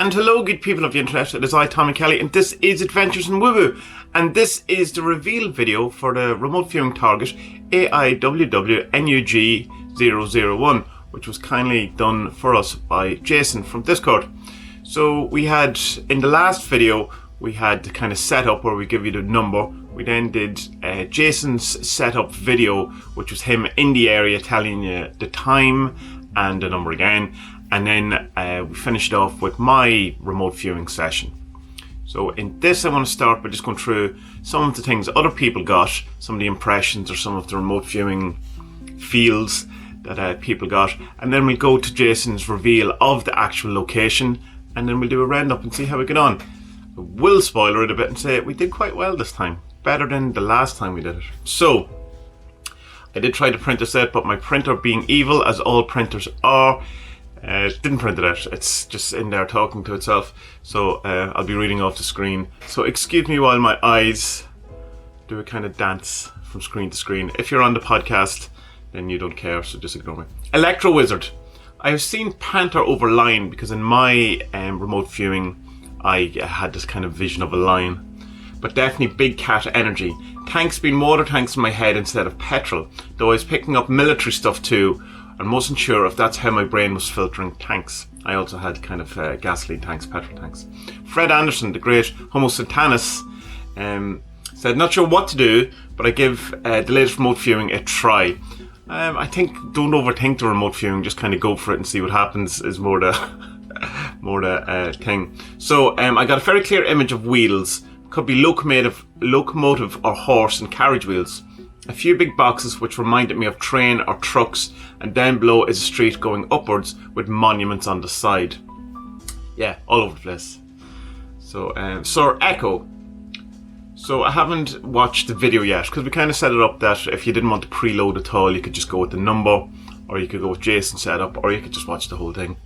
And hello, good people of the internet, it is I, Tommy Kelly, and this is Adventures in Woo-Woo. And this is the reveal video for the remote viewing target AIWWNUG001, which was kindly done for us by Jason from Discord. So we had, in the last video, we had the kind of setup where we give you the number. We then did Jason's setup video, which was him in the area telling you the time and the number again. And then we finished off with my remote viewing session. So in this I want to start by just going through some of the things other people got, some of the impressions or some of the remote viewing feels that people got. And then we'll go to Jason's reveal of the actual location, and then we'll do a roundup and see how we get on. We'll spoiler it a bit and say we did quite well this time. Better than the last time we did it. So, I did try to print this out, but my printer, being evil as all printers are, didn't print it out. It's just in there talking to itself. So I'll be reading off the screen. So excuse me while my eyes do a kind of dance from screen to screen. If you're on the podcast, then you don't care, so just ignore me. Electro Wizard. I have seen Panther over Lion because in my remote viewing I had this kind of vision of a lion. But definitely big cat energy. Tanks being water tanks in my head instead of petrol. Though I was picking up military stuff too, and wasn't sure if that's how my brain was filtering tanks. I also had kind of gasoline tanks, petrol tanks. Fred Anderson, the great Homo Satanas, said, not sure what to do, but I give the latest remote viewing a try. I think don't overthink the remote viewing, just kind of go for it and see what happens is more the thing. So I got a very clear image of wheels. Could be locomotive or horse and carriage wheels. A few big boxes which reminded me of train or trucks, and down below is a street going upwards with monuments on the side. Yeah, all over the place. So, Sir Echo. So I haven't watched the video yet, because we kind of set it up that if you didn't want to preload at all, you could just go with the number, or you could go with Jason's setup, or you could just watch the whole thing.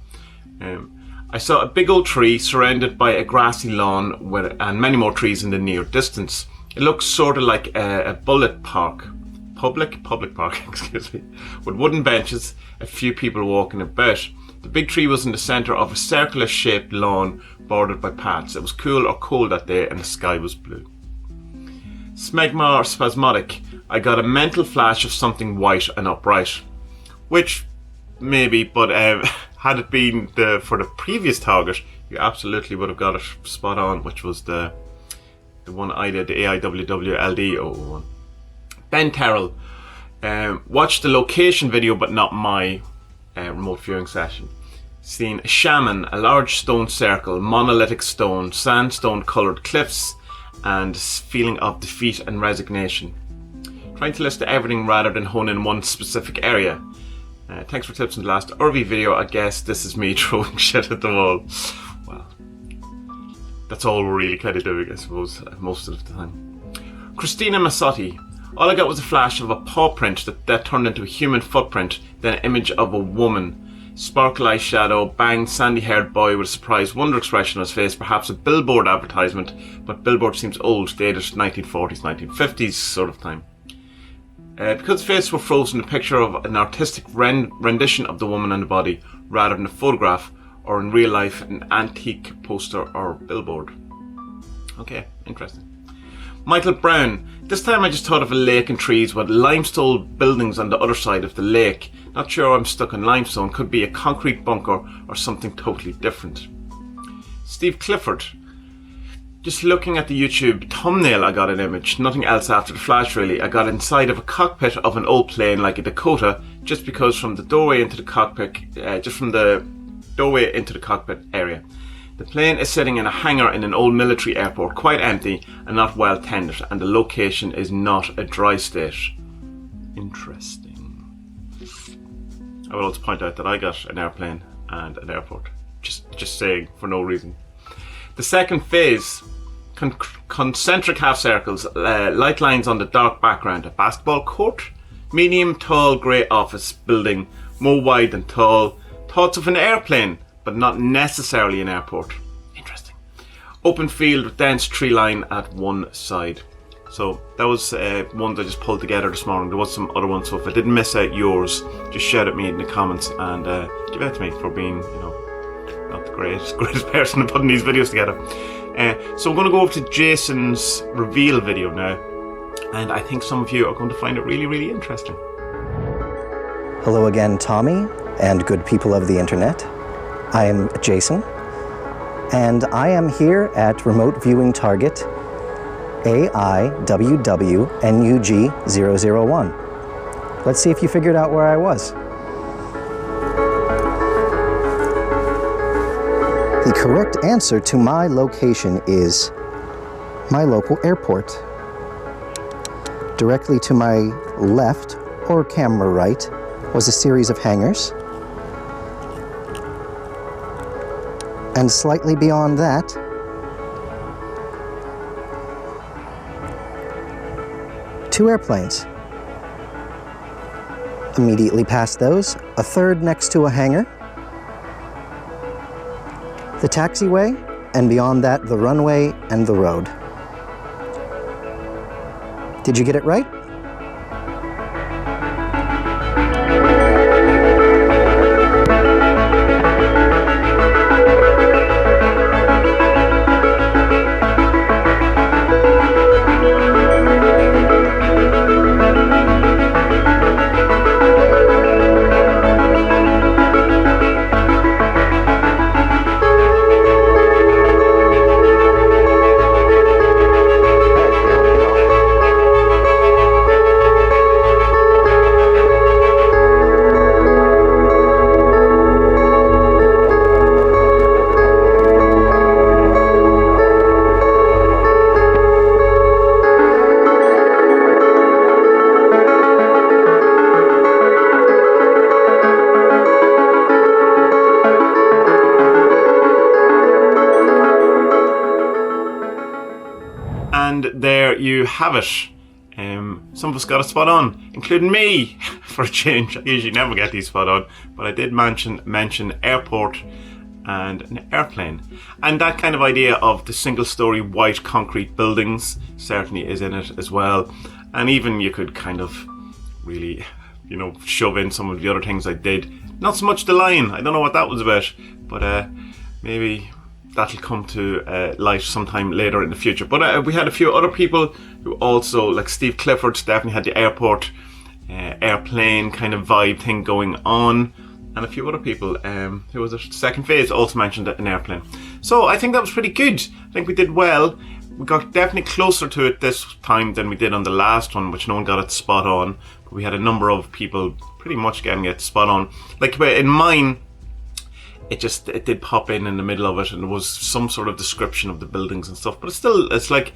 I saw a big old tree surrounded by a grassy lawn and many more trees in the near distance. It looks sort of like a public park, excuse me, with wooden benches, a few people walking about. The big tree was in the centre of a circular shaped lawn bordered by paths. It was cool or cold that day and the sky was blue. Smegma Spasmodic. I got a mental flash of something white and upright. Which, maybe, but had it been for the previous target, you absolutely would have got it spot on, which was the one I did, the AIWWLD001. Ben Terrell. Watched the location video, but not my remote viewing session. Seen a shaman, a large stone circle, monolithic stone, sandstone coloured cliffs, and feeling of defeat and resignation. Trying to list everything rather than hone in one specific area. Thanks for tips in the last RV video. I guess this is me throwing shit at the wall. Well, that's all we're really kind of doing, I suppose, most of the time. Christina Massotti. All I got was a flash of a paw print that turned into a human footprint, then an image of a woman. Sparkle eyeshadow, bang, sandy-haired boy with a surprised wonder expression on his face, perhaps a billboard advertisement, but billboard seems old, dated 1940s, 1950s sort of time. Because the faces were frozen, a picture of an artistic rendition of the woman and the body, rather than a photograph, or in real life, an antique poster or billboard. Okay, interesting. Michael Brown. This time I just thought of a lake and trees with limestone buildings on the other side of the lake. Not sure I'm stuck in limestone, could be a concrete bunker or something totally different. Steve Clifford. Just looking at the YouTube thumbnail, I got an image. Nothing else after the flash really. I got inside of a cockpit of an old plane like a Dakota, just because from the doorway into the cockpit, area. The plane is sitting in a hangar in an old military airport, quite empty and not well tended, and the location is not a dry state. Interesting. I will also point out that I got an airplane and an airport. Just saying, for no reason. The second phase. Concentric half circles, light lines on the dark background, a basketball court, medium tall grey office building, more wide than tall, thoughts of an airplane, but not necessarily an airport. Interesting. Open field with dense tree line at one side. So that was ones I just pulled together this morning. There was some other ones, so if I didn't miss out yours, just shout at me in the comments and give it to me for being, not the greatest person at putting these videos together. So I'm going to go over to Jason's reveal video now, and I think some of you are going to find it really, really interesting. Hello again, Tommy, and good people of the internet. I am Jason, and I am here at remote viewing target AIWWNUG001. Let's see if you figured out where I was. The correct answer to my location is my local airport. Directly to my left, or camera right, was a series of hangars. And slightly beyond that, two airplanes. Immediately past those, a third next to a hangar, the taxiway, and beyond that, the runway and the road. Did you get it right? And there you have it. Some of us got it spot on, including me, for a change. I usually never get these spot on, but I did mention airport and an airplane. And that kind of idea of the single-story white concrete buildings certainly is in it as well. And even you could kind of really, shove in some of the other things I did. Not so much the line, I don't know what that was about, but maybe that'll come to light sometime later in the future. But we had a few other people who also, like Steve Clifford, definitely had the airport, airplane kind of vibe thing going on. And a few other people who was at second phase also mentioned an airplane. So I think that was pretty good. I think we did well. We got definitely closer to it this time than we did on the last one, which no one got it spot on. But we had a number of people pretty much getting it spot on. Like in mine, it did pop in the middle of it, and there was some sort of description of the buildings and stuff, but it's like,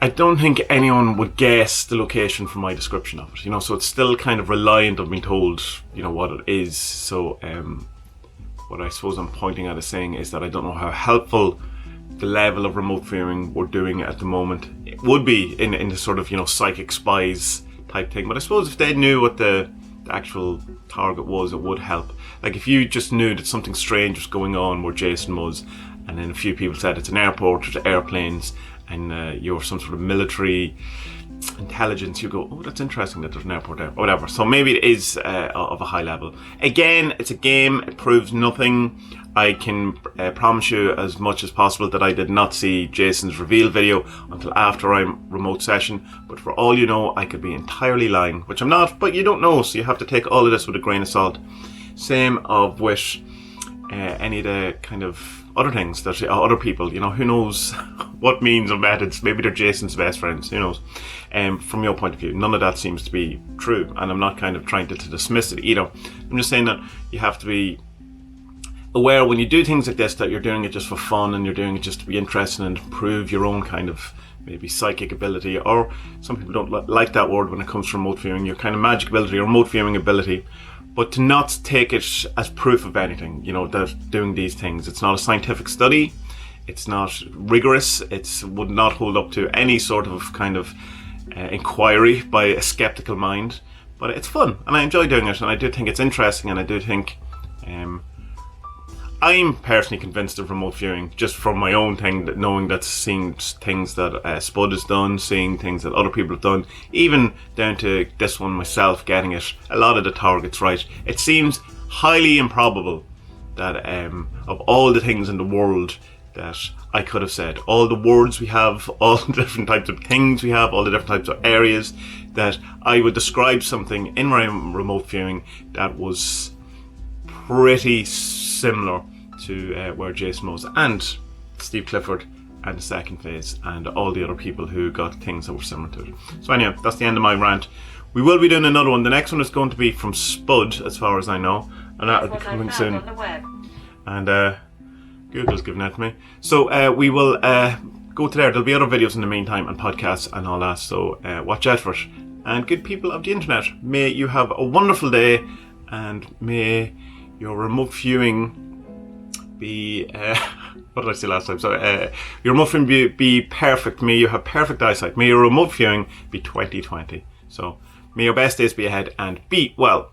I don't think anyone would guess the location from my description of it, so it's still kind of reliant on being told, what it is. So what I suppose I'm pointing at is saying is that I don't know how helpful the level of remote viewing we're doing at the moment it would be in the sort of, psychic spies type thing. But I suppose if they knew what the actual target was, it would help. Like if you just knew that something strange was going on where Jason was, and then a few people said it's an airport, there's airplanes, and you're some sort of military intelligence, you go, oh, that's interesting that there's an airport there, or whatever. So maybe it is of a high level. Again, it's a game, it proves nothing. I can promise you as much as possible that I did not see Jason's reveal video until after our remote session, but for all you know, I could be entirely lying, which I'm not, but you don't know, so you have to take all of this with a grain of salt. Same of with any of the kind of other things that other people, who knows what means of methods, maybe they're Jason's best friends, who knows. From your point of view, none of that seems to be true, and I'm not kind of trying to dismiss it either. I'm just saying that you have to be aware when you do things like this that you're doing it just for fun, and you're doing it just to be interested and improve your own kind of maybe psychic ability, or some people don't like that word when it comes to remote viewing, your kind of magic ability or remote viewing ability, but to not take it as proof of anything, that doing these things. It's not a scientific study, it's not rigorous, it would not hold up to any sort of kind of inquiry by a skeptical mind, but it's fun and I enjoy doing it, and I do think it's interesting, and I do think I'm personally convinced of remote viewing just from my own thing, that knowing that seeing things that Spud has done, seeing things that other people have done, even down to this one myself getting it, a lot of the targets right. It seems highly improbable that of all the things in the world that I could have said, all the words we have, all the different types of things we have, all the different types of areas, that I would describe something in my remote viewing that was pretty similar to where Jason was, and Steve Clifford, and the second phase, and all the other people who got things that were similar to it. So anyway, that's the end of my rant. We will be doing another one. The next one is going to be from Spud, as far as I know, and that will be coming soon. And Google's giving that to me. So we will go to there. There'll be other videos in the meantime, and podcasts and all that, so watch out for it. And good people of the internet, may you have a wonderful day, and may your remote viewing be what did I say last time? So your remote viewing be perfect. May you have perfect eyesight. May your remote viewing be 20/20. So may your best days be ahead, and be well.